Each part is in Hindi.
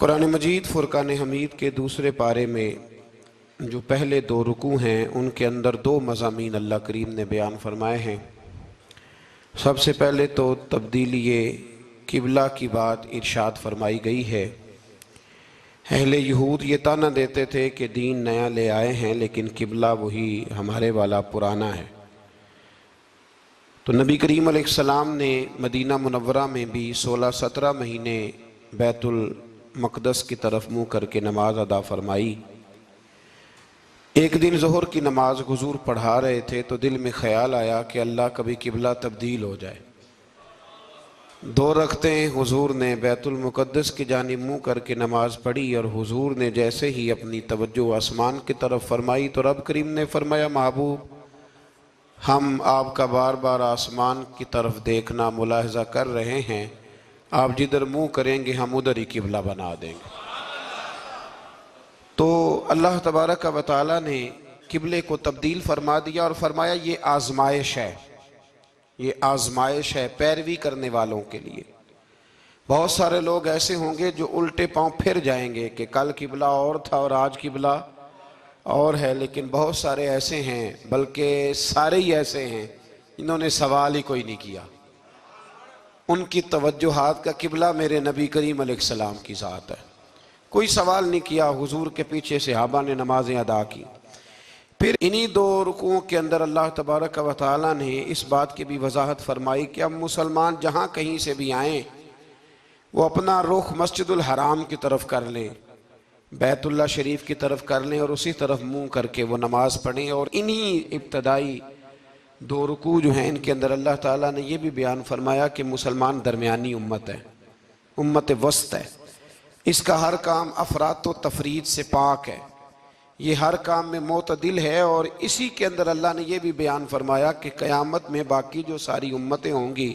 कुरान मजीद फुरकान हमीद के दूसरे पारे में जो पहले दो रुकू हैं उनके अंदर दो मज़ामीन अल्लाह करीम ने बयान फरमाए हैं। सबसे पहले तो तब्दीली किबला की बात इरशाद फरमाई गई है। अहले यहूद ये ताना देते थे कि दीन नया ले आए हैं लेकिन किबला वही हमारे वाला पुराना है। तो नबी करीम अलैहिस्सलाम ने मदीना मुनव्वरा में भी 16-17 महीने बैतुल मक़दस की तरफ मुँह करके नमाज अदा फरमाई। एक दिन ज़ोहर की नमाज हुजूर पढ़ा रहे थे तो दिल में ख़याल आया कि अल्लाह कभी किबला तब्दील हो जाए। दो रखतें हुजूर ने बैतुल मुक़द्दस की जानिब मुँह करके नमाज पढ़ी और हुजूर ने जैसे ही अपनी तवज्जो आसमान की तरफ फरमाई तो रब करीम ने फरमाया, महबूब हम आपका बार बार आसमान की तरफ देखना मुलाहजा कर रहे हैं, आप जिधर मुँह करेंगे हम उधर ही किबला बना देंगे। तो अल्लाह तबारक व तआला ने किबले को तब्दील फरमा दिया और फरमाया ये आजमाइश है, ये आजमाइश है पैरवी करने वालों के लिए। बहुत सारे लोग ऐसे होंगे जो उल्टे पांव फिर जाएंगे कि कल किबला और था और आज किबला और है, लेकिन बहुत सारे ऐसे हैं, बल्कि सारे ही ऐसे हैं इन्होंने सवाल ही कोई नहीं किया। उनकी तवज्जुहात का किबला मेरे नबी करीम अलैहिस्सलाम की ज़ात है, कोई सवाल नहीं किया। हुजूर के पीछे सहाबा ने नमाजें अदा की। फिर इन्हीं दो रुकुओं के अंदर अल्लाह तबारक व तआला ने इस बात की भी वजाहत फरमाई कि अब मुसलमान जहाँ कहीं से भी आएँ वो अपना रुख मस्जिदुल हराम की तरफ कर लें, बैतुल्लाह शरीफ की तरफ कर लें और उसी तरफ मुँह करके वो नमाज़ पढ़ें। और इन्हीं इब्तदाई दो रुकू जो हैं इनके अंदर अल्लाह ताला ने यह भी बयान फरमाया कि मुसलमान दरमियानी उम्मत है, उम्मत वस्त है। इसका हर काम अफरात व तफरीद से पाक है, ये हर काम में मोतदिल है। और इसी के अंदर अल्लाह ने यह भी बयान फरमाया कि क़यामत में बाकी जो सारी उम्मतें होंगी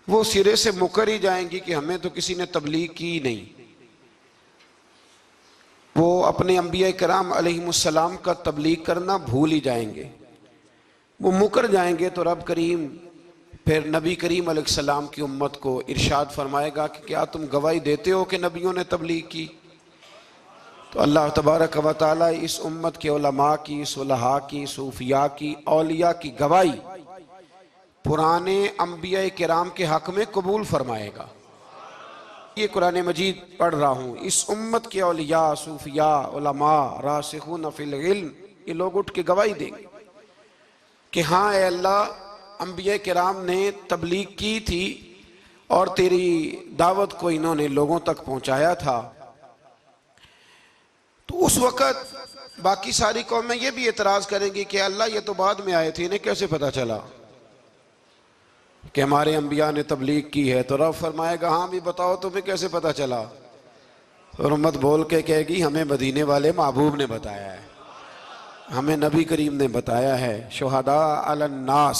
वो सिरे से मुकर ही जाएंगी कि हमें तो किसी ने तबलीग की नहीं। वो अपने अंबिया किराम अलैहिमुस्सलाम का तबलीग करना भूल ही जाएंगे, वो मुकर जाएंगे। तो रब करीम फिर नबी करीम अलैहिस्सलाम की उम्मत को इरशाद फरमाएगा कि क्या तुम गवाही देते हो कि नबियों ने तबलीग की? तो अल्लाह तबारक व तआला इस उम्मत के उलमा की, सुलहा की, सूफिया की, औलिया की गवाही पुराने अंबिया किराम के हक में कबूल फरमाएगा। ये कुरान मजीद पढ़ रहा हूँ, इस उम्मत के औलिया, सूफिया, उलमा, रासिखून फिल इल्म, ये लोग उठ के गवाही देंगे कि हाँ ए अल्लाह, अंबिया किराम ने तबलीग की थी और तेरी दावत को इन्होंने लोगों तक पहुंचाया था। तो उस वक़्त बाकी सारी कौमें ये भी एतराज़ करेंगी कि अल्लाह ये तो बाद में आए थे, इन्हें कैसे पता चला कि हमारे अंबिया ने तबलीग की है? तो रब फरमाएगा हाँ भी बताओ तुम्हें कैसे पता चला? और उम्मत बोल के कहेगी हमें मदीने वाले महबूब ने बताया है, हमें नबी करीम ने बताया है। शुहदा अलन्नास,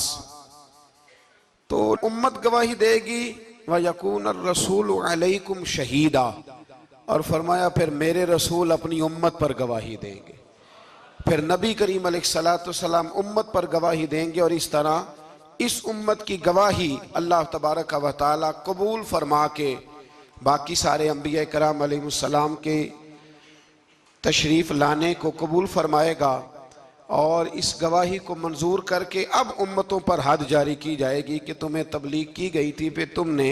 तो उम्मत गवाही देगी। व यकून रसूल अलैकुम शहीदा, और फरमाया फिर मेरे रसूल अपनी उम्मत पर गवाही देंगे। फिर नबी करीम अलैहिस्सलाम उम्मत पर गवाही देंगे और इस तरह इस उम्मत की गवाही अल्लाह तबारक व तआला कबूल फरमा के बाकी सारे अंबिया किराम अलैहिमुस्सलाम के तशरीफ़ लाने को कबूल फरमाएगा और इस गवाही को मंजूर करके अब उम्मतों पर हद जारी की जाएगी कि तुम्हें तबलीग की गई थी, फिर तुमने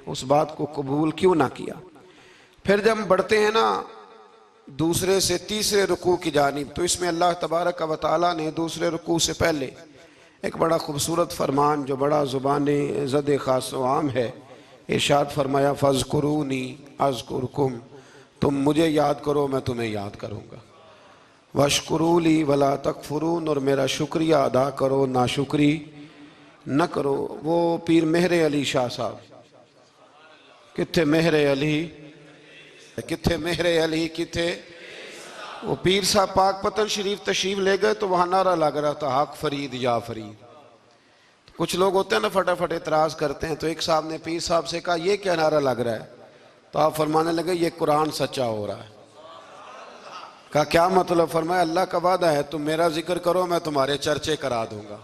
उस बात को कबूल क्यों ना किया। फिर जब हम बढ़ते हैं ना दूसरे से तीसरे रुकू की जानिब, तो इसमें अल्लाह तबारक व तआला ने दूसरे रुकू से पहले एक बड़ा खूबसूरत फरमान जो बड़ा ज़ुबान ज़द ख़ास व आम है, इरशाद फरमाया फ़ज़्कुरूनी अज़्कुरकुम, तुम मुझे याद करो मैं तुम्हें याद करूँगा। वशकुरूली वला तकफुरून, और मेरा शुक्रिया अदा करो नाशुक्री न करो। वो पीर मेहरे अली शाह साहब, किथे मेहरे अली, किथे मेहरे अली, किथे वो पीर साहब पाक पतन शरीफ तशरीफ ले गए तो वहाँ नारा लग रहा था हक फरीद या फरीद। तो कुछ लोग होते हैं ना फटाफट एतराज़ करते हैं, तो एक साहब ने पीर साहब से कहा ये क्या नारा लग रहा है? तो आप फरमाने लगे ये कुरान सच्चा हो रहा है। कहा क्या मतलब? फरमाया अल्लाह का वादा है तुम मेरा जिक्र करो मैं तुम्हारे चर्चे करा दूंगा।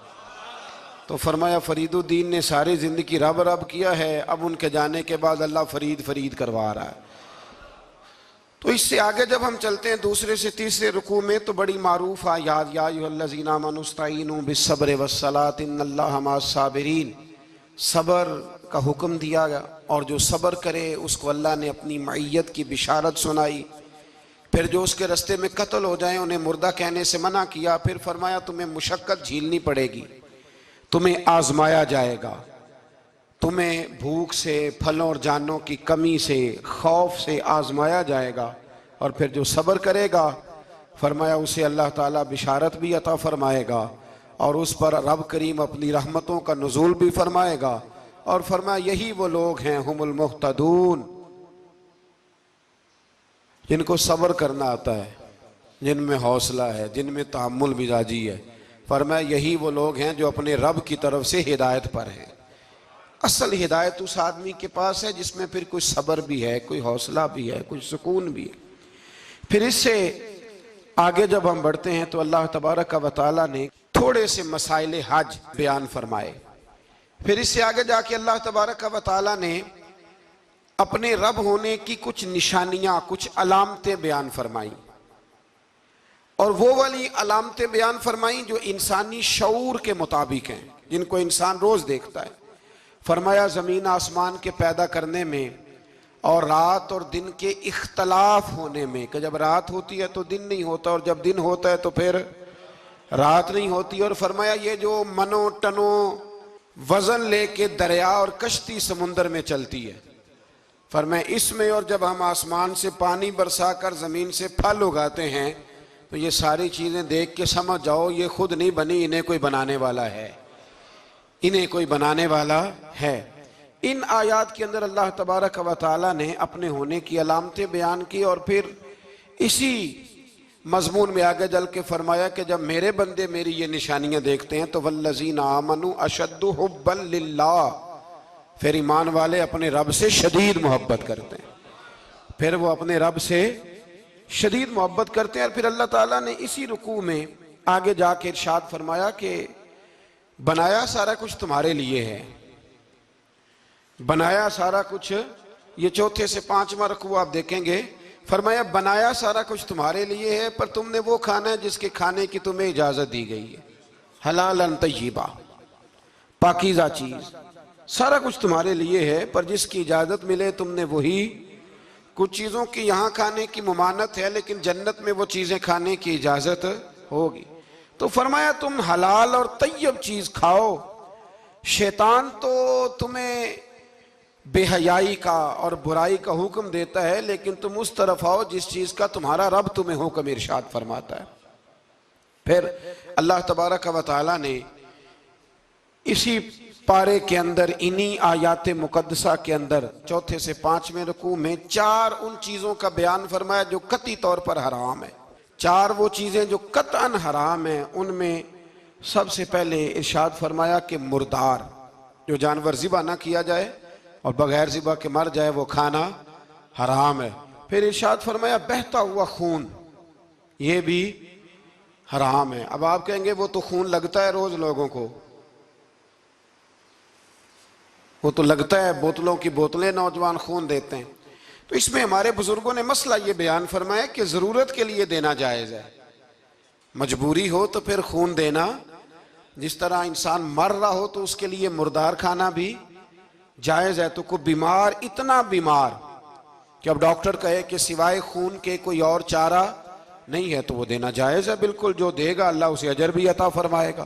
तो फरमाया फरीदुद्दीन ने सारी ज़िंदगी रब रब किया है, अब उनके जाने के बाद अल्लाह फरीद फरीद करवा रहा है। तो इससे आगे जब हम चलते हैं दूसरे से तीसरे रुकू में तो बड़ी मारूफ आयात या अय्युहल्लज़ीना आमनू इस्तईनू बिस्सब्रि वस्सलात इन्नल्लाहा मअस्साबिरीन, सब्र का हुक्म दिया गया और जो सब्र करे उसको अल्लाह ने अपनी मईयत की बिशारत सुनाई। फिर जो उसके रास्ते में कत्ल हो जाए उन्हें मुर्दा कहने से मना किया। फिर फरमाया तुम्हें मुशक्कत झीलनी पड़ेगी, तुम्हें आजमाया जाएगा, तुम्हें भूख से, फलों और जानों की कमी से, खौफ से आजमाया जाएगा। और फिर जो सब्र करेगा फरमाया उसे अल्लाह ताला बिशारत भी अता फरमाएगा और उस पर रब करीम अपनी रहमतों का नुज़ूल भी फरमाएगा। और फरमाया यही वो लोग हैं हुमुल मुहतदून, जिनको सब्र करना आता है, जिनमें हौसला है, जिनमें तहम्मुल मिजाजी है। फरमाया यही वो लोग हैं जो अपने रब की तरफ से हिदायत पर हैं। असल हिदायत उस आदमी के पास है जिसमें फिर कुछ सब्र भी है, कोई हौसला भी है, कुछ सुकून भी है। फिर इससे आगे जब हम बढ़ते हैं तो अल्लाह तबारक व तआला ने थोड़े से मसाइल हज बयान फरमाए। फिर इससे आगे जाके अल्लाह तबारक व तआला ने अपने रब होने की कुछ निशानियां, कुछ अलामतें बयान फरमाई और वो वाली अलामतें बयान फरमाई जो इंसानी शऊर के मुताबिक हैं, जिनको इंसान रोज देखता है। फरमाया ज़मीन आसमान के पैदा करने में और रात और दिन के इख्तलाफ होने में, कि जब रात होती है तो दिन नहीं होता और जब दिन होता है तो फिर रात नहीं होती। और फरमाया ये जो मनो टनो वजन लेके दरिया और कश्ती समुंदर में चलती है, फरमाया इसमें, और जब हम आसमान से पानी बरसा कर ज़मीन से फल उगाते हैं तो ये सारी चीज़ें देख के समझ जाओ ये खुद नहीं बनी, इन्हें कोई बनाने वाला है, इन्हें कोई बनाने वाला है। इन आयात के अंदर अल्लाह तबारक व तआला ने अपने होने की अलामतें बयान की और फिर इसी मजमून में आगे जल के फरमाया कि जब मेरे बंदे मेरी ये निशानियां देखते हैं तो वल्लज़ीना आमनू अशद्दु हुब्बन लिल्लाह, फिर ईमान वाले अपने रब से शदीद मोहब्बत करते हैं, फिर वो अपने रब से शदीद मोहब्बत करते हैं। और फिर अल्लाह ताला ने इसी रुकू में आगे जाके इरशाद फरमाया कि बनाया सारा कुछ तुम्हारे लिए है, बनाया सारा कुछ। ये चौथे से पांचवा रुकू आप देखेंगे, फरमाया बनाया सारा कुछ तुम्हारे लिए है पर तुमने वो खाना है जिसके खाने की तुम्हें इजाजत दी गई है, हलालन तय्यिबा, पाकीज़ा चीज, सारा कुछ तुम्हारे लिए है पर जिसकी इजाजत मिले तुमने वही। कुछ चीजों की यहाँ खाने की मुमानत है लेकिन जन्नत में वो चीजें खाने की इजाजत होगी। तो फरमाया तुम हलाल और तय्यब चीज खाओ। शैतान तो तुम्हें बेहयाई का और बुराई का हुक्म देता है लेकिन तुम उस तरफ आओ जिस चीज का तुम्हारा रब तुम्हें हुक्म इरशाद फरमाता है। फिर अल्लाह तबारक व तआला ने इसी पारे के अंदर, इन्हीं आयात मुकद्दसा के अंदर चौथे से पांचवें रुकू में चार उन चीजों का बयान फरमाया जो कतई तौर पर हराम है। चार वो चीजें जो कतअन हराम है, उनमें सबसे पहले इरशाद फरमाया कि मुर्दार, जो जानवर ज़िबा ना किया जाए और बगैर ज़िबा के मर जाए, वो खाना हराम है। फिर इरशाद फरमाया बहता हुआ खून, ये भी हराम है। अब आप कहेंगे वो तो खून लगता है रोज लोगों को, वो तो लगता है, बोतलों की बोतलें नौजवान खून देते हैं। तो इसमें हमारे बुजुर्गों ने मसला ये बयान फरमाया कि जरूरत के लिए देना जायज है, मजबूरी हो तो फिर खून देना, जिस तरह इंसान मर रहा हो तो उसके लिए मुर्दार खाना भी जायज है। तो कोई बीमार, इतना बीमार कि अब डॉक्टर कहे कि सिवाय खून के कोई और चारा नहीं है तो वो देना जायज है बिल्कुल। जो देगा अल्लाह उसे अजर भी अता फरमाएगा।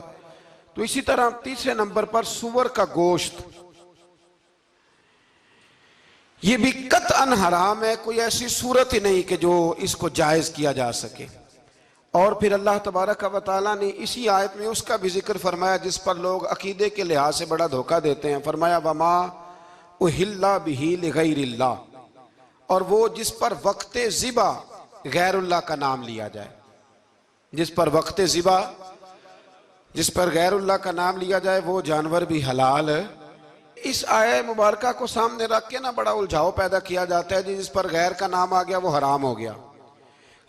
तो इसी तरह तीसरे नंबर पर सूअर का गोश्त, ये भी कतअन हराम है, कोई ऐसी सूरत ही नहीं कि जो इसको जायज किया जा सके। और फिर अल्लाह तबारक व तआला ने इसी आयत में उसका भी जिक्र फरमाया जिस पर लोग अकीदे के लिहाज से बड़ा धोखा देते हैं। फरमाया वमा उहिल्ला बिही लिगैरिल्लाह, और वो जिस पर वक्ते ज़िबा गैरुल्लाह का नाम लिया जाए, जिस पर वक्ते ज़िबा, जिस पर गैरुल्लाह का नाम लिया जाए वो जानवर भी हलाल है। इस आया मुबारका को सामने रख के ना बड़ा उलझाव पैदा किया जाता है, जिस पर गैर का नाम आ गया वो हराम हो गया।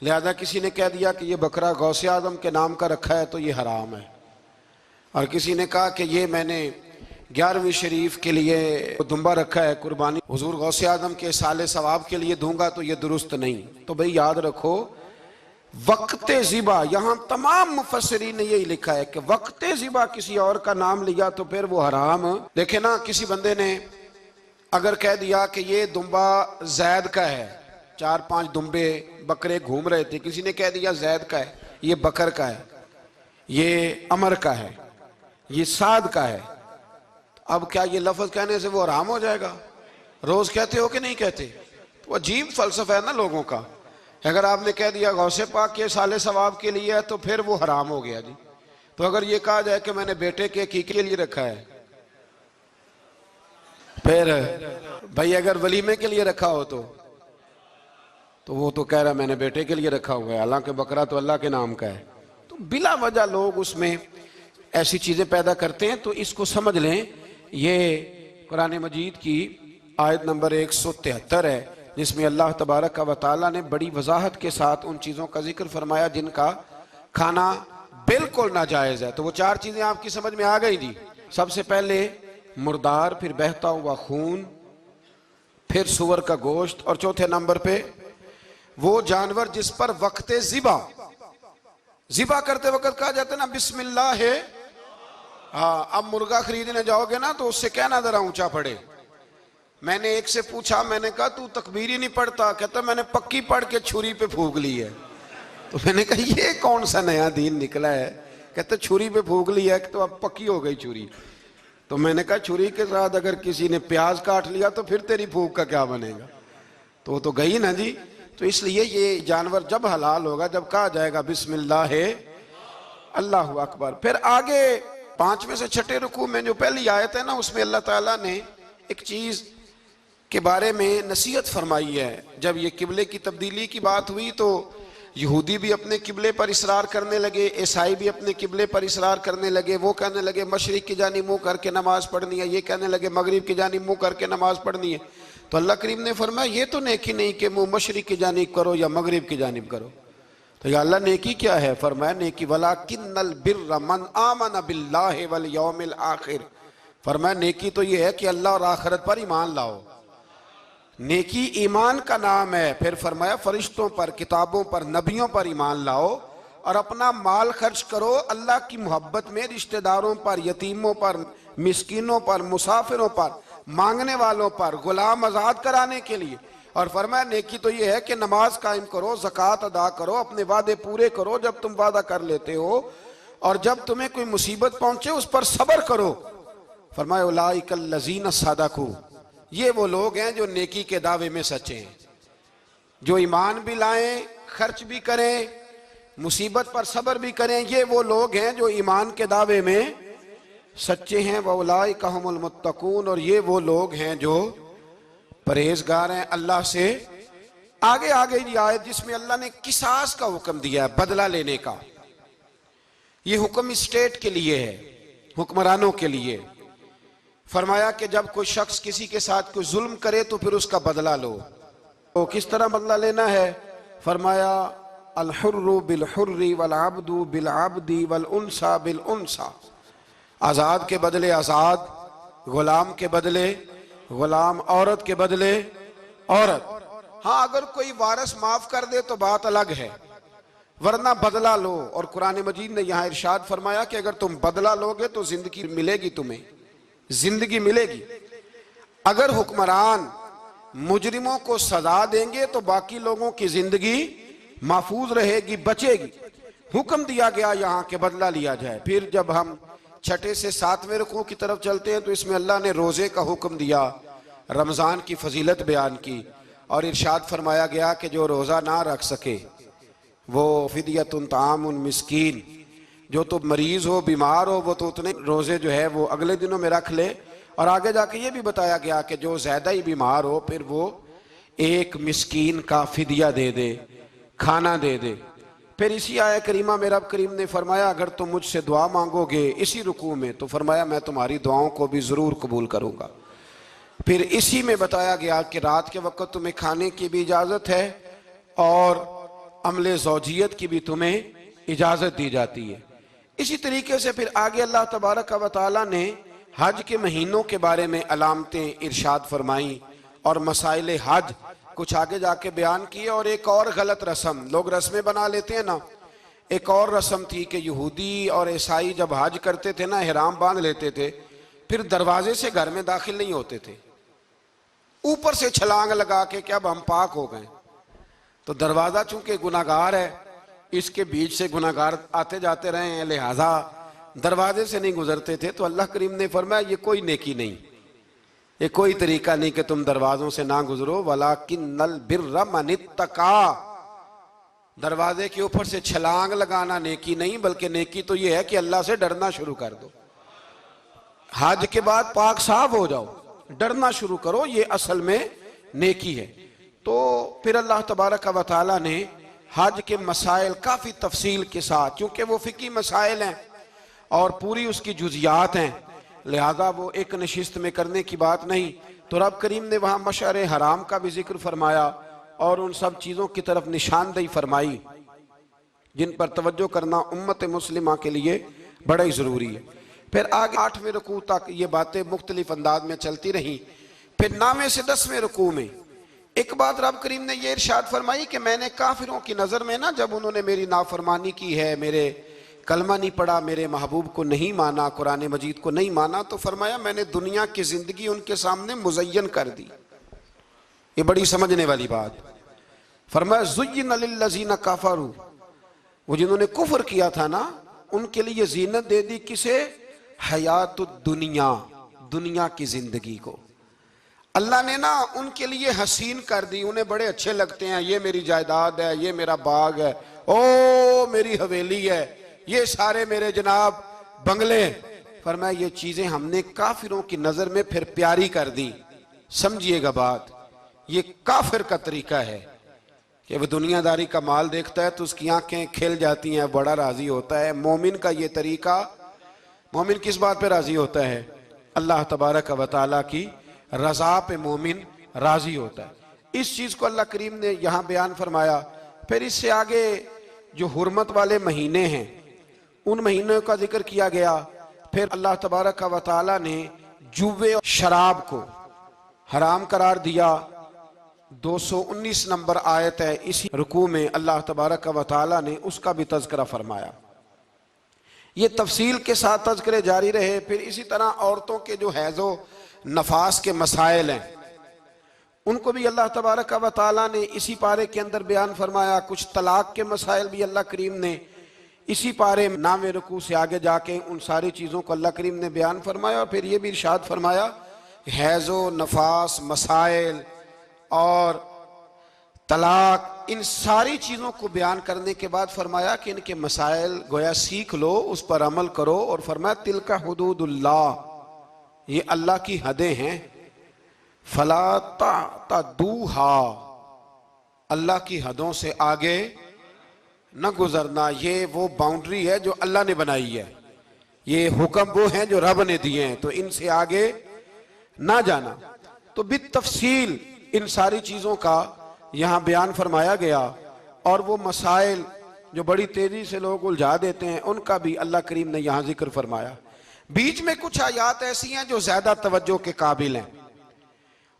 लिहाजा किसी ने कह दिया कि ये बकरा गौसे आजम के नाम का रखा है तो ये हराम है, और किसी ने कहा कि ये मैंने 11वीं शरीफ के लिए दुम्बा रखा है कुर्बानी, हुजूर गौसे आजम के साले सवाब के लिए दूंगा तो ये दुरुस्त नहीं। तो भाई याद रखो वक्ते ज़िबा, यहां तमाम मुफस्सिरीन ने यही लिखा है कि वक्ते ज़िबा किसी और का नाम लिया तो फिर वो हराम। देखे ना, किसी बंदे ने अगर कह दिया कि ये दुम्बा जैद का है, 4-5 दुम्बे बकरे घूम रहे थे, किसी ने कह दिया जैद का है, ये बकर का है, ये अमर का है, ये साद का है, अब क्या ये लफ्ज कहने से वो हराम हो जाएगा? रोज कहते हो कि नहीं कहते? तो अजीब फलसफा है ना लोगों का। अगर आपने कह दिया गौसे पाक के साले सवाब के लिए है तो फिर वो हराम हो गया जी। तो अगर ये कहा जाए कि मैंने बेटे के अकीके के लिए रखा है, फिर भाई अगर वलीमे के लिए रखा हो तो वो तो कह रहा मैंने बेटे के लिए रखा हुआ है, हालांकि बकरा तो अल्लाह के नाम का है। तो बिला वजह लोग उसमें ऐसी चीजें पैदा करते हैं। तो इसको समझ लें, ये कुरान मजीद की आयत नंबर 173 है जिसमें अल्लाह तबारक व तआला ने बड़ी वजाहत के साथ उन चीज़ों का जिक्र फरमाया जिनका खाना बिल्कुल नाजायज़ है। तो वो 4 चीज़ें आपकी समझ में आ गई जी। सबसे पहले मुर्दार, फिर बहता हुआ खून, फिर सुअर का गोश्त, और चौथे नंबर पे वो जानवर जिस पर वक्ते ज़िबा करते वक्त कहा जाता है ना बिस्मिल्लाह है। हाँ, अब मुर्गा खरीदने जाओगे ना तो उससे कहना जरा ऊंचा पड़े। मैंने एक से पूछा, मैंने कहा तू तकबीर ही नहीं पढ़ता? कहता मैंने पक्की पढ़ के छुरी पे फूंक ली है। तो मैंने कहा ये कौन सा नया दीन निकला है? कहते छुरी पे फूंक ली है तो अब पक्की हो गई छुरी। तो मैंने कहा छुरी के साथ अगर किसी ने प्याज काट लिया तो फिर तेरी फूंक का क्या बनेगा? तो वो तो गई ना जी। तो इसलिए ये जानवर जब हलाल होगा जब कहा जाएगा बिस्मिल्लाह है अल्लाहु अकबर। फिर आगे 5वें से 6ठे रुकू में जो पहली आयत है ना, उसमें अल्लाह ताला ने एक चीज के बारे में नसीहत फरमाई है। जब ये किबले की तब्दीली की बात हुई तो यहूदी भी अपने किबले पर इसरार करने लगे, ईसाई भी अपने किबले पर इसरार करने लगे। वो कहने लगे मशरिक की जानिब मुंह करके नमाज पढ़नी है, ये कहने लगे मगरिब की जानिब मुंह करके नमाज पढ़नी है। तो अल्लाह करीम ने फरमाया ये तो नेकी नहीं कि मुंह मशरिक की जानिब करो या मगरिब की जानिब करो। तो या अल्लाह नेकी क्या है? फरमाया नेकी वलाकिन्नल बिर्र मन आमन बिल्लाहि वल यौमिल आखिर। फरमाया नेकी तो ये है कि अल्लाह और आखिरत पर ईमान लाओ। नेकी ईमान का नाम है। फिर फरमाया फरिश्तों पर, किताबों पर, नबियों पर ईमान लाओ और अपना माल खर्च करो अल्लाह की मोहब्बत में, रिश्तेदारों पर, यतीमों पर, मिस्कीनों पर, मुसाफिरों पर, मांगने वालों पर, गुलाम आजाद कराने के लिए। और फरमाया नेकी तो ये है कि नमाज कायम करो, ज़कात अदा करो, अपने वादे पूरे करो जब तुम वादा कर लेते हो, और जब तुम्हें कोई मुसीबत पहुंचे उस पर सब्र करो। फरमाया उलाइकल लज़ीना सदकू, ये वो लोग हैं जो नेकी के दावे में सच्चे हैं, जो ईमान भी लाएं, खर्च भी करें, मुसीबत पर सब्र भी करें। ये वो लोग हैं जो ईमान के दावे में सच्चे हैं। वउलाइका हुमुल मुत्तकून, और ये वो लोग हैं जो परहेजगार हैं अल्लाह से। आगे आगे ये आयत जिसमें अल्लाह ने किसास का हुक्म दिया है, बदला लेने का। ये हुक्म स्टेट के लिए है, हुक्मरानों के लिए। फरमाया कि जब कोई शख्स किसी के साथ कोई जुल्म करे तो फिर उसका बदला लो। तो किस तरह बदला लेना है? फरमाया अल हुर्रु बिल हुर्री वल अब्दु बिल अब्दी वल उनसा बिल उनसा। आज़ाद के बदले आज़ाद, गुलाम के बदले गुलाम, औरत के बदले औरत। हाँ, अगर कोई वारिस माफ कर दे तो बात अलग है, वरना बदला लो। और कुरान मजीद ने यहाँ इरशाद फरमाया कि अगर तुम बदला लोगे तो जिंदगी मिलेगी, तुम्हें जिंदगी मिलेगी। अगर हुक्मरान मुजरिमों को सजा देंगे तो बाकी लोगों की जिंदगी महफूज रहेगी, बचेगी। हुक्म दिया गया यहाँ के बदला लिया जाए। फिर जब हम 6ठे से 7वें रुकू की तरफ चलते हैं तो इसमें अल्लाह ने रोजे का हुक्म दिया, रमजान की फजीलत बयान की, और इरशाद फरमाया गया कि जो रोजा ना रख सके वो फिदियतुन तामुन मिस्कीन, जो तो मरीज हो, बीमार हो, वो तो उतने रोजे जो है वो अगले दिनों में रख ले। और आगे जाके ये भी बताया गया कि जो ज्यादा ही बीमार हो फिर वो एक मिस्कीन का फिदिया दे दे, खाना दे दे। फिर इसी आया करीमा में रब करीम ने फरमाया अगर तुम मुझसे दुआ मांगोगे इसी रुकू में तो फरमाया मैं तुम्हारी दुआओं को भी जरूर कबूल करूंगा। फिर इसी में बताया गया कि रात के वक्त तुम्हें खाने की भी इजाजत है और अमले ज़ौजियत की भी तुम्हें इजाजत दी जाती है। इसी तरीके से फिर आगे अल्लाह तबारक व तआला ने हज के महीनों के बारे में अलामतें इरशाद फरमाई और मसाइल हज कुछ आगे जाके बयान किए। और एक और गलत रस्म, लोग रस्में बना लेते हैं ना, एक और रस्म थी कि यहूदी और ईसाई जब हज करते थे ना, ihram बांध लेते थे, फिर दरवाजे से घर में दाखिल नहीं होते थे, ऊपर से छलांग लगा के कि अब हम पाक हो गए। तो दरवाजा चूंकि गुनाहगार है, इसके बीच से गुनाहगार आते जाते रहे हैं, लिहाजा दरवाजे से नहीं गुजरते थे। तो अल्लाह करीम ने फरमाया ये कोई नेकी नहीं, ये कोई तरीका नहीं कि तुम दरवाजों से ना गुजरो। वलाकिन्नल बिर्र मनित्तका, दरवाजे के ऊपर से छलांग लगाना नेकी नहीं, बल्कि नेकी तो ये है कि अल्लाह से डरना शुरू कर दो। हज के बाद पाक साफ हो जाओ, डरना शुरू करो, ये असल में नेकी है। तो फिर अल्लाह तबारक व तआला ने हज के मसाइल काफ़ी तफसील के साथ, चूँकि वो फ़िकी मसाइल हैं और पूरी उसकी जुज़ियात हैं, लिहाजा वो एक नशिस्त में करने की बात नहीं। तो रब करीम ने वहाँ मशअर हराम का भी जिक्र फरमाया और उन सब चीज़ों की तरफ निशानदेही फरमाई जिन पर तवज्जो करना उम्मत मुस्लिमा के लिए बड़ा ही ज़रूरी है। फिर आगे 8वें रुकू तक ये बातें मुख्तलिफ अंदाज में चलती रहीं। फिर 9वें से 10वें रुकू में एक बात रब करीम ने ये इरशाद फरमाई कि मैंने काफिरों की नज़र में ना, जब उन्होंने मेरी नाफरमानी की है, मेरे कलमा नहीं पढ़ा, मेरे महबूब को नहीं माना, कुरान मजीद को नहीं माना, तो फरमाया मैंने दुनिया की ज़िंदगी उनके सामने मुज़य्यन कर दी। ये बड़ी समझने वाली बात। फरमाया ज़ुय्यिन लिल्लज़ीना कफ़रू, वो जिन्होंने कुफ्र किया था ना, उनके लिए ज़ीनत दे दी किसे? हयातुद दुनिया, दुनिया की ज़िंदगी को अल्लाह ने ना उनके लिए हसीन कर दी। उन्हें बड़े अच्छे लगते हैं, ये मेरी जायदाद है, ये मेरा बाग है, ओ मेरी हवेली है, ये सारे मेरे जनाब बंगले। फरमाया ये चीज़ें हमने काफिरों की नज़र में फिर प्यारी कर दी। समझिएगा बात, ये काफिर का तरीका है कि वह दुनियादारी का माल देखता है तो उसकी आंखें खिल जाती हैं, बड़ा राजी होता है। मोमिन का ये तरीका, मोमिन किस बात पे राजी होता है? अल्लाह तबारक व तआला की रज़ा पे मोमिन राजी होता है। इस चीज़ को अल्लाह करीम ने यहाँ बयान फरमाया। फिर इससे आगे जो हुर्मत वाले महीने हैं उन महीनों का जिक्र किया गया। फिर अल्लाह तबारक व तआला ने जुए और शराब को हराम करार दिया। 219 नंबर आयत है, इसी रुकू में अल्लाह तबारक व तआला ने उसका भी तज़किरा फरमाया। ये तफसील के साथ तज़किरे जारी रहे। फिर इसी तरह औरतों के जो हैज़ो नफास के मसाइल हैं उनको भी अल्लाह तबारक व तआला ने इसी पारे के अंदर बयान फरमाया। कुछ तलाक के मसाइल भी अल्लाह करीम ने इसी पारे 9वें रुकू से आगे जाके उन सारी चीज़ों को अल्लाह करीम ने बयान फरमाया। और फिर ये भी इरशाद फरमाया हैज़ो नफास मसाइल और तलाक, इन सारी चीज़ों को बयान करने के बाद फरमाया कि इनके मसाइल गोया सीख लो, उस पर अमल करो। और फरमाया तिलका हुदूदुल्लाह, ये अल्लाह की हदें हैं, फला तातदूहा, अल्लाह की हदों से आगे न गुजरना। ये वो बाउंड्री है जो अल्लाह ने बनाई है, ये हुक्म वो हैं जो रब ने दिए हैं, तो इनसे आगे ना जाना। तो बितफसील इन सारी चीज़ों का यहाँ बयान फरमाया गया। और वो मसाइल जो बड़ी तेज़ी से लोग उलझा देते हैं उनका भी अल्लाह करीम ने यहाँ जिक्र फरमाया। बीच में कुछ आयात ऐसी हैं जो ज़्यादा तवज्जो के काबिल हैं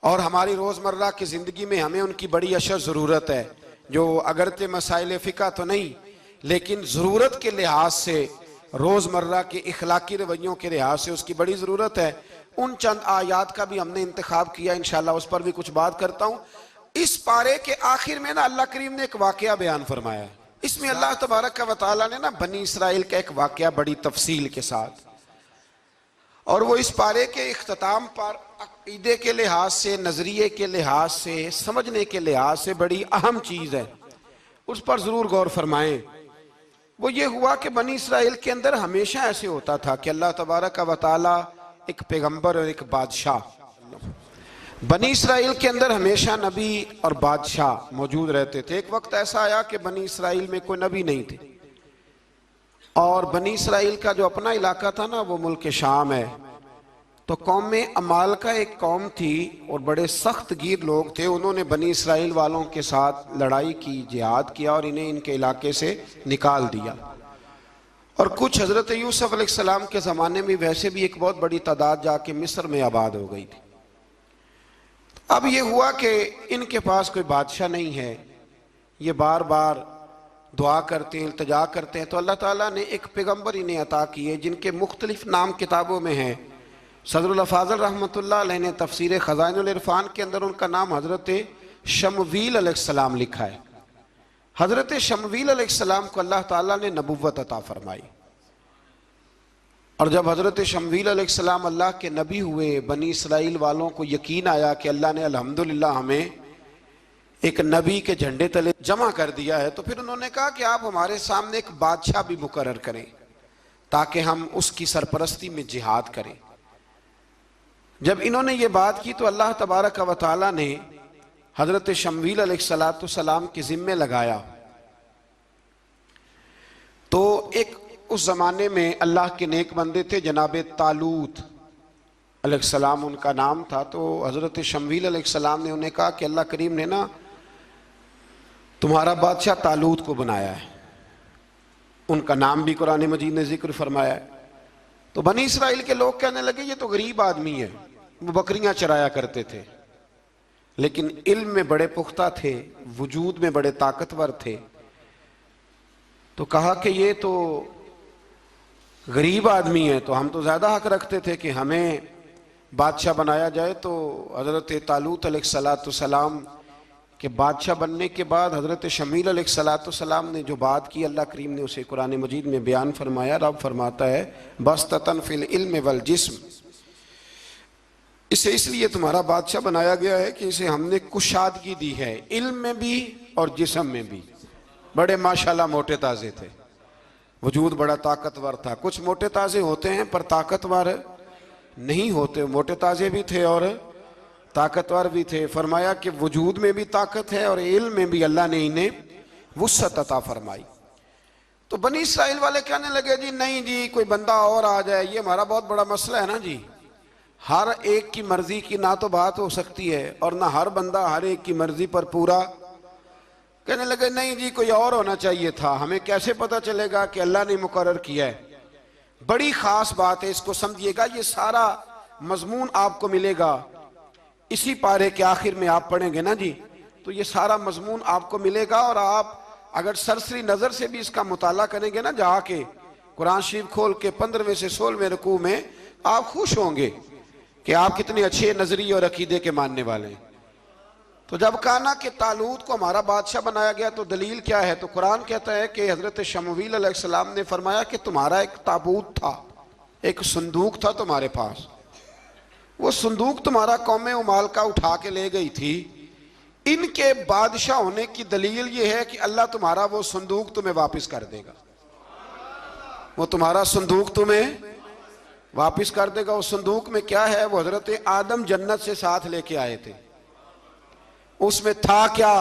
और हमारी रोज़मर्रा की ज़िंदगी में हमें उनकी बड़ी अशद ज़रूरत है, जो अगरचे मसाइल फ़िक़ा तो नहीं लेकिन ज़रूरत के लिहाज से, रोज़मर्रा के इखलाकी रवैयों के लिहाज से उसकी बड़ी ज़रूरत है। उन चंद आयात का भी हमने इंतखाब किया, इंशाअल्लाह उस पर भी कुछ बात करता हूँ। इस पारे के आखिर में ना अल्लाह करीम ने एक वाक़या बयान फरमाया है। इसमें अल्लाह तबारक व तआला ने ना बनी इसराइल का एक वाक़या बड़ी तफसील के साथ, और वो इस पारे के इख्तिताम पर अक़ीदे के लिहाज से, नज़रिए के लिहाज से, समझने के लिहाज से बड़ी अहम चीज़ है, उस पर ज़रूर गौर फरमाएं। वो ये हुआ कि बनी इसराइल के अंदर हमेशा ऐसे होता था कि अल्लाह तबारक व तआला एक पैगम्बर और एक बादशाह, बनी इसराइल के अंदर हमेशा नबी और बादशाह मौजूद रहते थे। एक वक्त ऐसा आया कि बनी इसराइल में कोई नबी नहीं थे और बनी इसराइल का जो अपना इलाका था ना वो मुल्क शाम है। तो कौम अमाल का एक कौम थी और बड़े सख्त गिर लोग थे। उन्होंने बनी इसराइल वालों के साथ लड़ाई की, जिहाद किया और इन्हें इनके इलाके से निकाल दिया। और कुछ हजरत यूसुफ अलैहिस्सलाम के ज़माने में वैसे भी एक बहुत बड़ी तादाद जाके मिस्र में आबाद हो गई थी। अब ये हुआ कि इनके पास कोई बादशाह नहीं है, ये बार बार दुआ करते हैं, इल्तिजा करते हैं, तो अल्लाह ताला ने एक पैगम्बर इन्हें अता किए जिनके मुख्तलिफ नाम किताबों में हैं। सदरुल फाज़िल रहमतुल्लाह अलैह ने तफसीर ख़ज़ाइनुल इरफ़ान के अंदर उनका नाम हज़रत शमवील अलैहिस्सलाम लिखा है। हज़रत शमवील अलैहिस्सलाम को अल्लाह ताला ने नबुव्वत अता फरमाई, और जब हज़रत शमवील अलैहिस्सलाम अल्लाह के नबी हुए, बनी इसराइल वालों को यकीन आया कि अल्लाह ने अल्हम्दुलिल्लाह हमें एक नबी के झंडे तले जमा कर दिया है, तो फिर उन्होंने कहा कि आप हमारे सामने एक बादशाह भी मुकर्रर करें ताकि हम उसकी सरपरस्ती में जिहाद करें। जब इन्होंने ये बात की तो अल्लाह तबारक व तआला ने हज़रत शमवील अलैहिस्सलाम के ज़िम्मे लगाया। तो एक उस ज़माने में अल्लाह के नेक बंदे थे, जनाब तालूत अलैहिस्सलाम उनका नाम था। तो हज़रत शमवील अलैहिस्सलाम ने उन्हें कहा कि अल्लाह करीम ने ना तुम्हारा बादशाह तालूत को बनाया है, उनका नाम भी कुरान मजीद ने जिक्र फरमाया है। तो बनी इसराइल के लोग कहने लगे ये तो गरीब आदमी है, वो बकरियां चराया करते थे, लेकिन इल्म में बड़े पुख्ता थे, वजूद में बड़े ताकतवर थे। तो कहा कि ये तो गरीब आदमी है, तो हम तो ज़्यादा हक रखते थे कि हमें बादशाह बनाया जाए। तो हज़रत तालूत अलैहिस्सलाम के बादशाह बनने के बाद हज़रत शमील अलैहिस्सलाम ने जो बात की, अल्लाह करीम ने उसे कुरान मजीद में बयान फरमाया। रब फरमाता है बस्ततन फिल इल्म वल जिस्म, इसे इसलिए तुम्हारा बादशाह बनाया गया है कि इसे हमने कुशादगी दी है, इल्म में भी और जिस्म में भी। बड़े माशाल्लाह मोटे ताज़े थे, वजूद बड़ा ताकतवर था। कुछ मोटे ताज़े होते हैं पर ताकतवर नहीं होते, मोटे ताज़े भी थे और ताकतवर भी थे। फरमाया कि वजूद में भी ताकत है और इल्म में भी अल्लाह ने इन्हें वुस्अत अता फरमाई। तो बनी इसराइल वाले कहने लगे जी नहीं जी, कोई बंदा और आ जाए, ये हमारा बहुत बड़ा मसला है ना जी, हर एक की मर्जी की ना तो बात हो सकती है और ना हर बंदा हर एक की मर्जी पर पूरा। कहने लगे नहीं जी, कोई और होना चाहिए था, हमें कैसे पता चलेगा कि अल्लाह ने मुकर्रर किया है। बड़ी खास बात है, इसको समझिएगा, ये सारा मजमून आपको मिलेगा इसी पारे के आखिर में, आप पढ़ेंगे ना जी, तो ये सारा मजमून आपको मिलेगा। और आप अगर सरसरी नजर से भी इसका मुताला करेंगे ना, जाके कुरान शरीफ खोल के 15वें से 16वें रुकू में, आप खुश होंगे कि आप कितने अच्छे नजरिए और अकीदे के मानने वाले हैं। तो जब कहा ना कि तालूत को हमारा बादशाह बनाया गया, तो दलील क्या है? तो कुरान कहता है कि हजरत शमवील अलैहिस्सलाम ने फरमाया कि तुम्हारा एक ताबूत था, एक संदूक था तुम्हारे पास, वो संदूक तुम्हारा कौम उमाल का उठा के ले गई थी। इनके बादशाह होने की दलील ये है कि अल्लाह तुम्हारा वो संदूक तुम्हें वापस कर देगा, वो तुम्हारा संदूक तुम्हें वापस कर देगा। उस संदूक में क्या है? वो हजरत आदम जन्नत से साथ लेके आए थे, उसमें था क्या?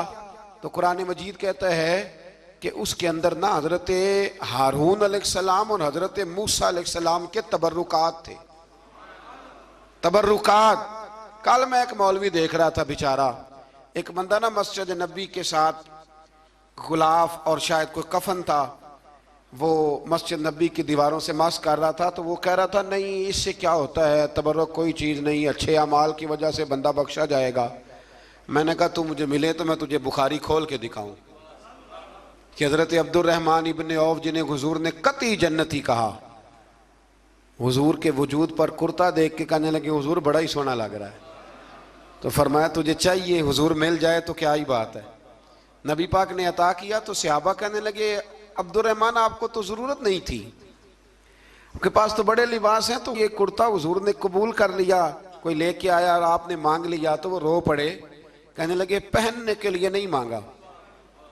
तो कुरान मजीद कहता है कि उसके अंदर ना हजरत हारून अलैहिस्सलाम और हजरत मूसा अलैहिस्सलाम के तबर्रुकात थे। तबर्रुकात, कल मैं एक मौलवी देख रहा था, बेचारा एक बंदा ना मस्जिद नबी के साथ गुलाफ और शायद कोई कफन था, वो मस्जिद नबी की दीवारों से मस कर रहा था। तो वो कह रहा था नहीं, इससे क्या होता है, तबर्रुक कोई चीज़ नहीं, अच्छे अमाल की वजह से बंदा बख्शा जाएगा। मैंने कहा तू मुझे मिले तो मैं तुझे बुखारी खोल के दिखाऊं कि हजरत अब्दुर्रहमान इब्ने औफ जिन्हें हुजूर ने कतई जन्नती कहा, हुजूर के वजूद पर कुर्ता देख के कहने लगे हुजूर बड़ा ही सोना लग रहा है। तो फरमाया तुझे चाहिए, हुजूर मिल जाए तो क्या ही बात है। नबी पाक ने अता किया तो सहाबा कहने लगे अब्दुर्रहमान आपको तो जरूरत नहीं थी, आपके पास तो बड़े लिबास हैं, तो ये कुर्ता हुजूर ने कबूल कर लिया, कोई लेके आया और आपने मांग लिया। तो वो रो पड़े, कहने लगे पहनने के लिए नहीं मांगा,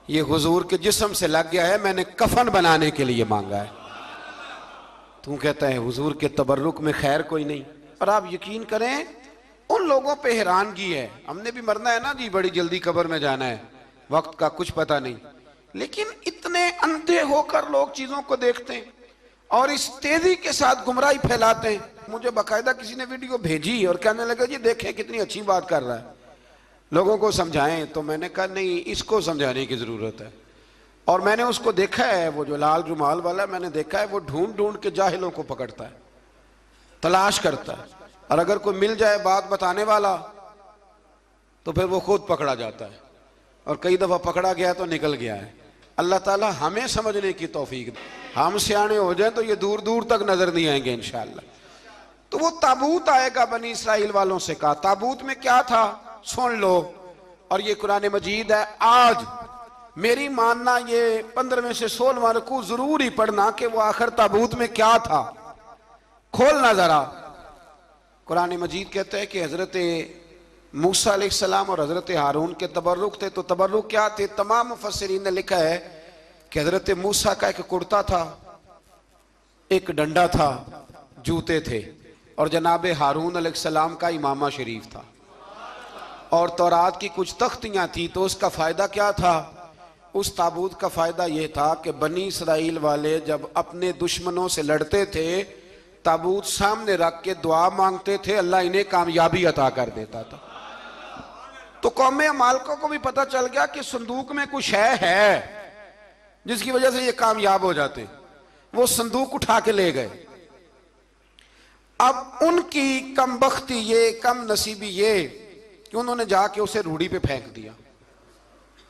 ये हुजूर के जिस्म से लग गया है, मैंने कफन बनाने के लिए मांगा है। तू कहता है हुजूर के तबर्रुक में खैर कोई नहीं। और आप यकीन करें उन लोगों पे हैरानगी है, हमने भी मरना है ना जी, बड़ी जल्दी कब्र में जाना है, वक्त का कुछ पता नहीं, लेकिन इतने अंधे होकर लोग चीजों को देखते हैं और इस तेजी के साथ गुमराही फैलाते हैं। मुझे बाकायदा किसी ने वीडियो भेजी और कहने लगा जी देखें कितनी अच्छी बात कर रहा है, लोगों को समझाएं। तो मैंने कहा नहीं, इसको समझाने की जरूरत है और मैंने उसको देखा है, वो जो लाल रुमाल वाला, मैंने देखा है वो ढूंढ ढूंढ के जाहिलों को पकड़ता है, तलाश करता है, और अगर कोई मिल जाए बात बताने वाला तो फिर वो खुद पकड़ा जाता है, और कई दफा पकड़ा गया तो निकल गया है। अल्लाह ताला हमें समझने की तौफीक दे, हम सियाने हो जाए तो ये दूर दूर तक नजर नहीं आएंगे इंशाअल्लाह। तो वो ताबूत आएगा, बनी इसराइल वालों से कहा ताबूत में क्या था सुन लो, और ये कुरान मजीद है। आज मेरी मानना ये 15वें से 16वां रुकू जरूर ही पढ़ना कि वो आखिर ताबूत में क्या था, खोलना जरा। कुरान मजीद कहते हैं कि हजरत मूसा अलैहिस्सलाम और हजरत हारून के तबर्रुक थे। तो तबर्रुक क्या थे? तमाम मुफस्सिरीन ने लिखा है कि हजरत मूसा का एक कुर्ता था, एक डंडा था, जूते थे, और जनाब हारून अलैहिस्सलाम का इमामा शरीफ था, और तौरात की कुछ तख्तियां थी। तो उसका फायदा क्या था? उस ताबूत का फायदा यह था कि बनी इसराइल वाले जब अपने दुश्मनों से लड़ते थे, ताबूत सामने रख के दुआ मांगते थे, अल्लाह इन्हें कामयाबी अता कर देता था। तो कौम अमालका को भी पता चल गया कि संदूक में कुछ है जिसकी वजह से ये कामयाब हो जाते। वो संदूक उठा के ले गए। अब उनकी कमबख्ती ये, कम नसीबी ये कि उन्होंने जाके उसे रूढ़ी पे फेंक दिया।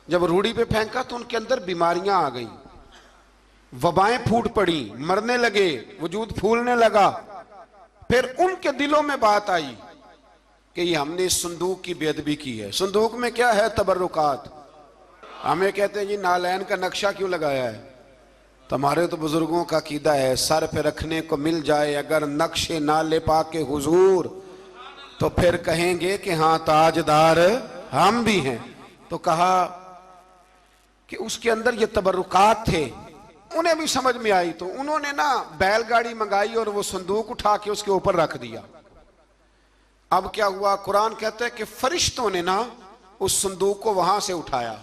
जब रूढ़ी पे फेंका तो उनके अंदर बीमारियां आ गई, वबाएं फूट पड़ी, मरने लगे, वजूद फूलने लगा। फिर उनके दिलों में बात आई कि ये हमने इस संदूक की बेअदबी की है। संदूक में क्या है? तबर्रुकात। हमें कहते हैं जी नालैन का नक्शा क्यों लगाया है? तुम्हारे तो बुजुर्गों का कीदा है, सर पे रखने को मिल जाए अगर नक्शे नाले पाके हुजूर, तो फिर कहेंगे कि हाँ ताजदार हम भी हैं। तो कहा कि उसके अंदर ये तबर्रुकात थे। उन्हें भी समझ में आई तो उन्होंने ना बैलगाड़ी मंगाई और वो संदूक उठा के उसके ऊपर रख दिया। अब क्या हुआ? कुरान कहता है कि फरिश्तों ने ना उस संदूक को वहां से उठाया।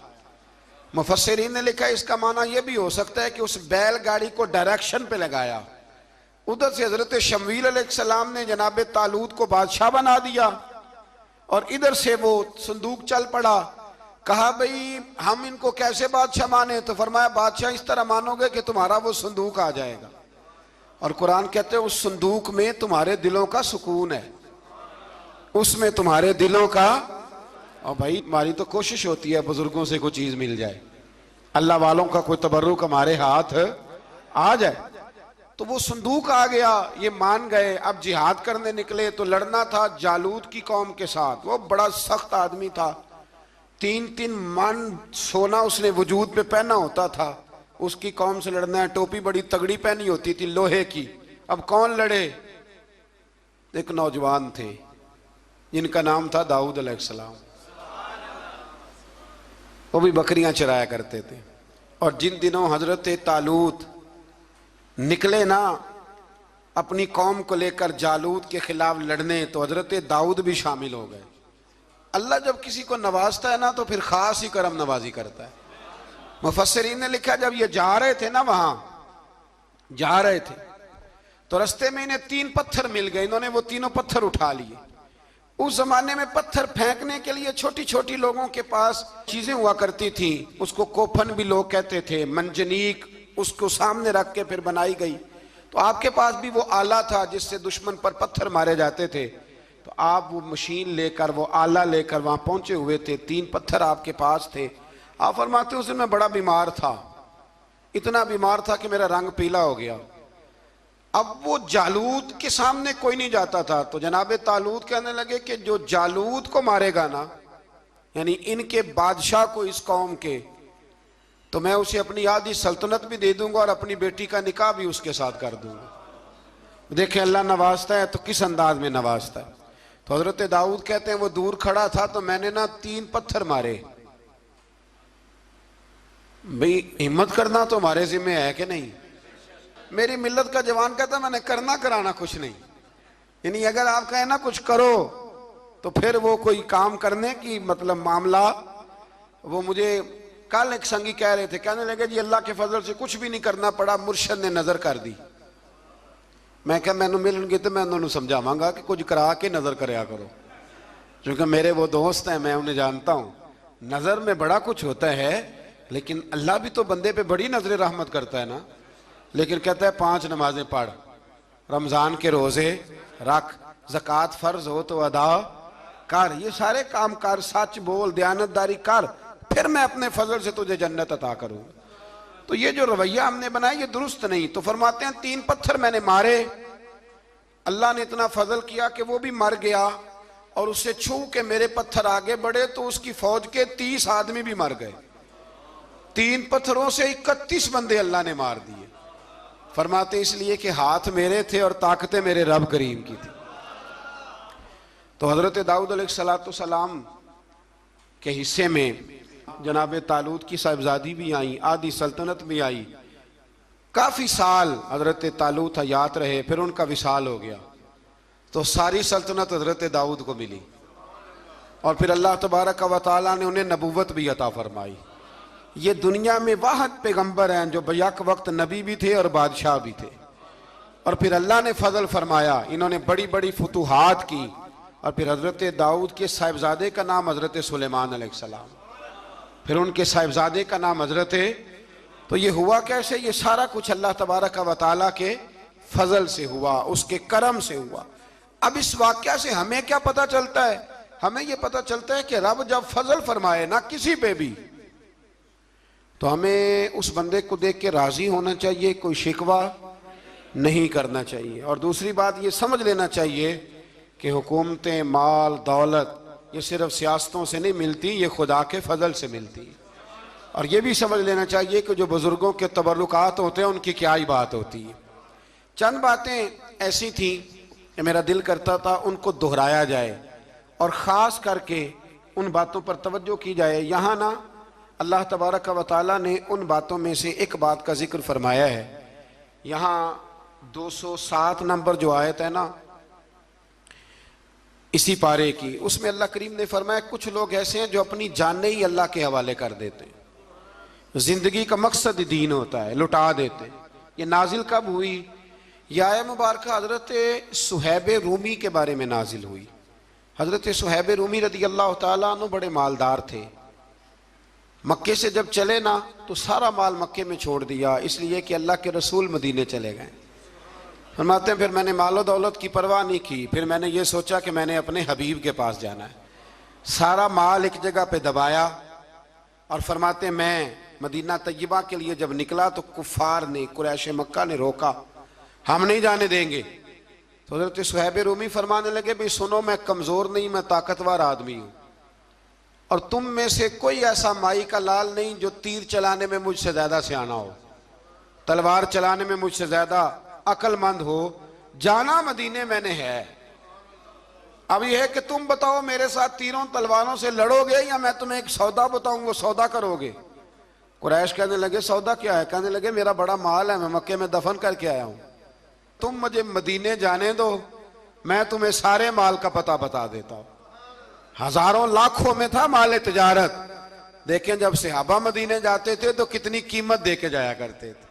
मुफस्सिरीन ने लिखा इसका माना यह भी हो सकता है कि उस बैलगाड़ी को डायरेक्शन पे लगाया। उधर से हजरत शमूएल अलैहिस्सलाम ने जनाब तालूत को बादशाह बना दिया, और इधर से वो संदूक चल पड़ा। कहा भाई हम इनको कैसे बादशाह माने? तो फरमाया बादशाह इस तरह मानोगे कि तुम्हारा वो संदूक आ जाएगा। और कुरान कहते हैं उस संदूक में तुम्हारे दिलों का सुकून है, उसमें तुम्हारे दिलों का। और भाई हमारी तो कोशिश होती है बुजुर्गों से कोई चीज मिल जाए, अल्लाह वालों का कोई तबर्रुक हमारे हाथ आ जाए। तो वो संदूक आ गया, ये मान गए। अब जिहाद करने निकले तो लड़ना था जालूत की कौम के साथ। वो बड़ा सख्त आदमी था, 3-3 मन सोना उसने वजूद पे पहना होता था। उसकी कौम से लड़ना है, टोपी बड़ी तगड़ी पहनी होती थी लोहे की। अब कौन लड़े? एक नौजवान थे जिनका नाम था दाऊद अलैहिस्सलाम। वो भी बकरियां चराया करते थे। और जिन दिनों हजरत तालूत निकले ना अपनी कौम को लेकर जालूत के खिलाफ लड़ने, तो हजरत दाऊद भी शामिल हो गए। अल्लाह जब किसी को नवाजता है ना तो फिर खास ही करम नवाजी करता है। मुफस्सिरीन ने लिखा जब ये जा रहे थे ना, वहां जा रहे थे तो रास्ते में इन्हें 3 पत्थर मिल गए। इन्होंने वो तीनों पत्थर उठा लिए। उस जमाने में पत्थर फेंकने के लिए छोटी छोटी लोगों के पास चीजें हुआ करती थी, उसको कोफन भी लोग कहते थे, मंजनीक, उसको सामने रख के फिर बनाई गई। तो आपके पास भी वो आला था जिससे दुश्मन पर पत्थर मारे जाते थे। तो आप वो मशीन लेकर, वो आला लेकर वहां पहुंचे हुए थे। 3 पत्थर आपके पास थे। आप फरमाते उस दिन मैं बड़ा बीमार था, इतना बीमार था कि मेरा रंग पीला हो गया। अब वो जालूत के सामने कोई नहीं जाता था। तो जनाब तालूत कहने लगे कि जो जालूत को मारेगा ना, यानी इनके बादशाह को इस कौम के, तो मैं उसे अपनी आधी सल्तनत भी दे दूंगा और अपनी बेटी का निकाह भी उसके साथ कर दूंगा। देखें अल्लाह नवाजता है तो किस अंदाज में नवाजता है। तो हजरत दाऊद कहते हैं वो दूर खड़ा था तो मैंने ना 3 पत्थर मारे। भाई हिम्मत करना तो हमारे जिम्मे है कि नहीं? मेरी मिल्लत का जवान कहता मैंने करना कराना कुछ नहीं। यानी अगर आप कहें ना कुछ करो तो फिर वो कोई काम करने की मतलब मामला। वो मुझे कल एक संगी कह रहे थे, कहने लगे जी अल्लाह के फजल से कुछ भी नहीं करना पड़ा, मुर्शद ने नजर कर दी। मैं क्या मैनू मिलनगे तो मैं उन्होंने समझावांगा कि कुछ करा के नजर करया करो, क्योंकि मेरे वो दोस्त हैं, मैं उन्हें जानता हूं। नजर में बड़ा कुछ होता है लेकिन अल्लाह भी तो बंदे पे बड़ी नजर रहमत करता है ना। लेकिन कहता है 5 नमाजें पढ़, रमजान के रोजे रख, ज़कात फर्ज हो तो अदा कर, ये सारे काम कर, सच बोल, दयानतदारी कर, फिर मैं अपने फजल से तुझे जन्नत अता करूँ। तो ये जो रवैया हमने बनाया ये दुरुस्त नहीं। तो फरमाते हैं 3 पत्थर मैंने मारे, अल्लाह ने इतना फजल किया कि वो भी मर गया, और उससे छू के मेरे पत्थर आगे बढ़े तो उसकी फौज के 30 आदमी भी मर गए। 3 पत्थरों से 31 बंदे अल्लाह ने मार दिए। फरमाते इसलिए कि हाथ मेरे थे और ताकतें मेरे रब करीम की थी। तो हजरत दाऊद अलैहिस्सलाम के हिस्से में जनाब तालूत की साहिबजादी भी आई, आधी सल्तनत भी आई। काफी साल हजरत तालूत हयात रहे, फिर उनका विसाल हो गया, तो सारी सल्तनत हजरत दाऊद को मिली, और फिर अल्लाह तबारक व तआला ने उन्हें नबूवत भी अता फरमाई। ये दुनिया में वाहिद पैगंबर हैं जो बैक वक्त नबी भी थे और बादशाह भी थे। और फिर अल्लाह ने फजल फरमाया, इन्होंने बड़ी बड़ी फतूहात की। और फिर हजरत दाऊद के साहिबजादे का नाम हजरत सुलेमान अलैहिस्सलाम, फिर उनके साहिबजादे का नाम हजरत। तो ये हुआ कैसे? ये सारा कुछ अल्लाह तबारक व तआला के फजल से हुआ, उसके करम से हुआ। अब इस वाक़या से हमें क्या पता चलता है? हमें यह पता चलता है कि रब जब फजल फरमाए ना किसी पे भी, तो हमें उस बंदे को देख के राजी होना चाहिए, कोई शिकवा नहीं करना चाहिए। और दूसरी बात ये समझ लेना चाहिए कि हुकूमतें, माल, दौलत ये सिर्फ सियासतों से नहीं मिलती, ये खुदा के फजल से मिलती है। और ये भी समझ लेना चाहिए कि जो बुजुर्गों के तबरुकात होते हैं उनकी क्या ही बात होती है। चंद बातें ऐसी थी कि मेरा दिल करता था उनको दोहराया जाए और ख़ास करके उन बातों पर तवज्जो की जाए। यहाँ ना अल्लाह तबारक व तआला ने उन बातों में से एक बात का जिक्र फरमाया है। यहाँ 207 नंबर जो आयत है ना इसी पारे की, उसमें अल्लाह करीम ने फरमाया कुछ लोग ऐसे हैं जो अपनी जानें ही अल्लाह के हवाले कर देते हैं। जिंदगी का मकसद दीन होता है, लुटा देते हैं। ये नाजिल कब हुई? यह आया मुबारक हजरत सुहैब रूमी के बारे में नाजिल हुई। हजरत सुहैब रूमी रदी अल्लाह तआला अन्हु बड़े मालदार थे। मक्के से जब चले ना तो सारा माल मक्के में छोड़ दिया, इसलिए कि अल्लाह के रसूल मदीने चले गए। फरमाते हैं फिर मैंने मालो दौलत की परवाह नहीं की, फिर मैंने ये सोचा कि मैंने अपने हबीब के पास जाना है। सारा माल एक जगह पे दबाया और फरमाते हैं मैं मदीना तय्यबा के लिए जब निकला तो कुफार ने, कुरैश मक्का ने रोका, हम नहीं जाने देंगे। तो हज़रत सुहैब रूमी फरमाने लगे भाई सुनो, मैं कमज़ोर नहीं, मैं ताकतवर आदमी हूँ, और तुम में से कोई ऐसा माई का लाल नहीं जो तीर चलाने में मुझसे ज़्यादा सियाना हो, तलवार चलाने में मुझसे ज़्यादा अक्लमंद हो। जाना मदीने मैंने है। अब यह है कि तुम बताओ मेरे साथ तीरों तलवारों से लड़ोगे या मैं तुम्हें एक सौदा बताऊं वो सौदा करोगे? कुरैश कहने लगे सौदा क्या है? कहने लगे मेरा बड़ा माल है, मैं मक्के में दफन करके आया हूं, तुम मुझे मदीने जाने दो, मैं तुम्हें सारे माल का पता बता देता हूं। हजारों लाखों में था माल तिजारत। देखें जब सहाबा मदीने जाते थे तो कितनी कीमत दे के जाया करते थे।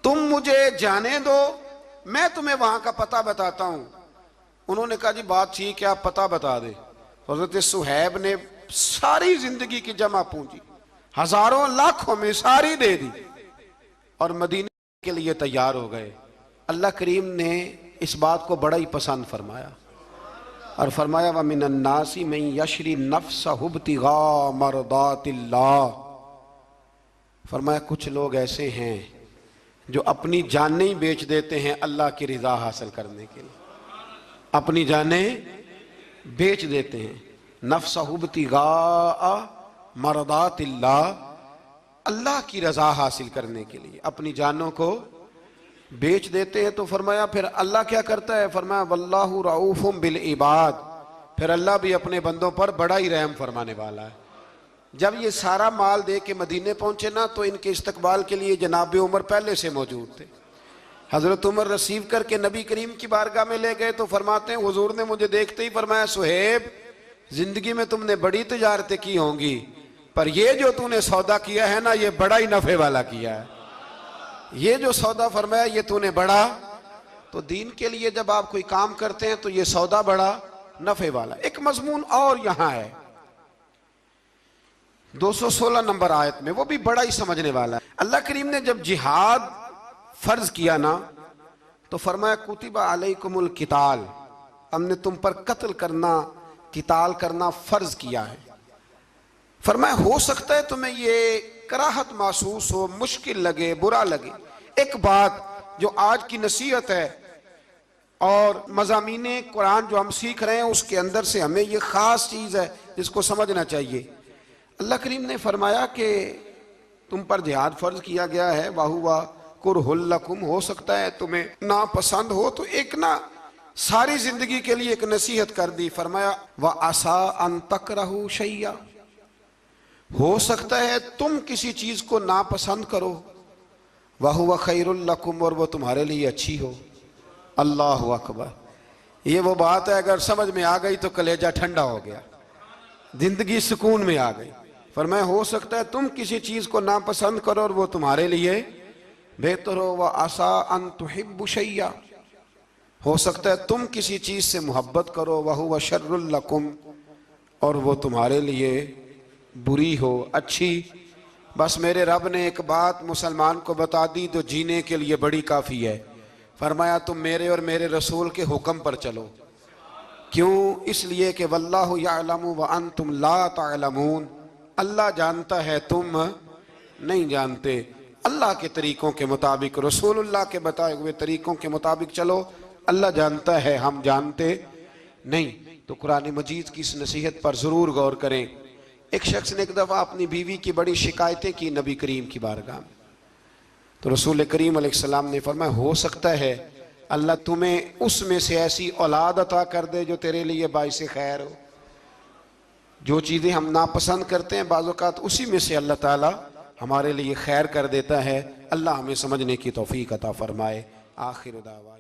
तुम मुझे जाने दो, मैं तुम्हें वहां का पता बताता हूं। उन्होंने कहा जी बात ठीक है, आप पता बता दे। हजरत सुहैब ने सारी जिंदगी की जमा पूंजी हजारों लाखों में सारी दे दी और मदीने के लिए तैयार हो गए। अल्लाह करीम ने इस बात को बड़ा ही पसंद फरमाया और फरमाया व मिनन नासी मन यशरी नफ्सहु इब्तिगा मरदातिल्लाह। फरमाया कुछ लोग ऐसे हैं जो अपनी जानें ही बेच देते हैं अल्लाह की रिजा हासिल करने के लिए, अपनी जानें बेच देते हैं। नफ्सहु इब्तिगा मरदातिल्लाह, अल्लाह की रजा हासिल करने के लिए अपनी जानों को बेच देते हैं। तो फरमाया फिर अल्लाह क्या करता है? फरमाया वल्लाहु रऊफुम बिल इबाद, फिर अल्लाह भी अपने बंदों पर बड़ा ही रहम फरमाने वाला है। जब ये सारा माल दे के मदीने पहुंचे ना तो इनके इस्तकबाल के लिए जनाब उमर पहले से मौजूद थे। हजरत उमर रिसीव करके नबी करीम की बारगाह में ले गए तो फरमाते हैं हुजूर ने मुझे देखते ही फरमाया सुहेब जिंदगी में तुमने बड़ी तिजारतें की होंगी, पर ये जो तूने सौदा किया है ना ये बड़ा ही नफे वाला किया है। ये जो सौदा फरमाया ये तूने बड़ा, तो दीन के लिए जब आप कोई काम करते हैं तो ये सौदा बड़ा नफे वाला। एक मजमून और यहां है, 216 नंबर आयत में, वो भी बड़ा ही समझने वाला है। अल्लाह करीम ने जब जिहाद फर्ज किया ना तो फरमाया कुतिबा अलैकुमुल किताल, हमने तुम पर कत्ल करना, किताल करना फर्ज किया है। फरमाया हो सकता है तुम्हें ये कराहत महसूस हो, मुश्किल लगे, बुरा लगे। एक बात जो आज की नसीहत है और मज़ामीने कुरान जो हम सीख रहे हैं उसके अंदर से हमें ये खास चीज़ है जिसको समझना चाहिए। अल्लाह करीम ने फरमाया कि तुम पर जिहाद फर्ज किया गया है, वाहुवा कुरहुल लकुम, हो सकता है तुम्हें नापसंद हो। तो एक ना सारी जिंदगी के लिए एक नसीहत कर दी। फरमाया व आसा अन तकरहू शैया, हो सकता है तुम किसी चीज को नापसंद करो, वहुवा खैरुल लकुम, और वो तुम्हारे लिए अच्छी हो। अल्लाह अकबर। ये वो बात है अगर समझ में आ गई तो कलेजा ठंडा हो गया, जिंदगी सुकून में आ गई। फरमाया हो सकता है तुम किसी चीज को नापसंद करो और वो तुम्हारे लिए बेहतर हो। व आसा अन तुहिब्बु शैया, हो सकता है तुम किसी चीज से मोहब्बत करो, वहुवा शर्रुल लकुम, और वो तुम्हारे लिए बुरी हो, अच्छी। बस मेरे रब ने एक बात मुसलमान को बता दी जो जीने के लिए बड़ी काफ़ी है। फरमाया तुम मेरे और मेरे रसूल के हुक्म पर चलो। क्यों? इसलिए कि वल्लाहु यअलमु व अंतुम ला तअलमून, अल्लाह जानता है तुम नहीं जानते। अल्लाह के तरीकों के मुताबिक, रसूलुल्लाह के बताए हुए तरीकों के मुताबिक चलो। अल्लाह जानता है, हम जानते नहीं। तो कुरान मजीद की इस नसीहत पर ज़रूर गौर करें। एक शख्स ने एक दफ़ा अपनी बीवी की बड़ी शिकायतें की नबी करीम की बारगाह में, तो रसूल करीम अलैहिस्सलाम ने फरमाया हो सकता है अल्लाह तुम्हें उसमें से ऐसी औलाद अता कर दे जो तेरे लिए बाइस खैर हो। जो चीज़ें हम नापसंद करते हैं बाज़ औक़ात उसी में से अल्लाह ताला हमारे लिए खैर कर देता है। अल्लाह हमें समझने की तौफीक अता फरमाए। आखिर दावा।